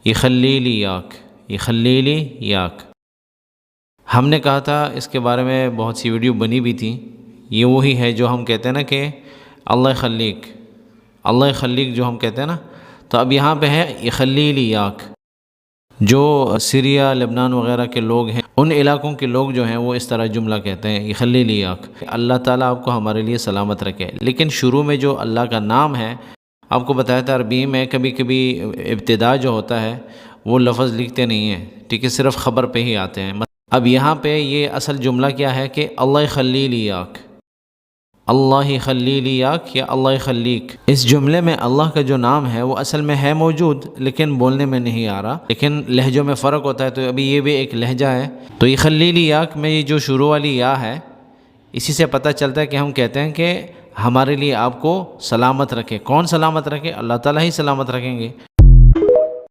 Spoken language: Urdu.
یخلیلی یاک، یخلیلی یاک۔ ہم نے کہا تھا اس کے بارے میں بہت سی ویڈیو بنی بھی تھی، یہ وہی ہے جو ہم کہتے ہیں نا کہ اللہ خلیق، اللہ خلیق جو ہم کہتے ہیں نا، تو اب یہاں پہ ہے یخلیلی یاک۔ جو سیریا، لبنان وغیرہ کے لوگ ہیں، ان علاقوں کے لوگ جو ہیں وہ اس طرح جملہ کہتے ہیں یخلیلی یاک، اللہ تعالیٰ آپ کو ہمارے لیے سلامت رکھے۔ لیکن شروع میں جو اللہ کا نام ہے، آپ کو بتایا تھا عربی میں کبھی کبھی ابتدا جو ہوتا ہے وہ لفظ لکھتے نہیں ہیں، ٹھیک ہے، صرف خبر پہ ہی آتے ہیں۔ اب یہاں پہ یہ اصل جملہ کیا ہے کہ اللہ خلیلی یاک، اللہ خلیلی یاک یا اللہ خلیق۔ اس جملے میں اللہ کا جو نام ہے وہ اصل میں ہے موجود، لیکن بولنے میں نہیں آ رہا، لیکن لہجوں میں فرق ہوتا ہے، تو ابھی یہ بھی ایک لہجہ ہے۔ تو یہ خلیلی یاک میں یہ جو شروع والی یا ہے، اسی سے پتہ چلتا ہے کہ ہم کہتے ہیں کہ ہمارے لیے آپ کو سلامت رکھے۔ کون سلامت رکھے؟ اللہ تعالیٰ ہی سلامت رکھیں گے۔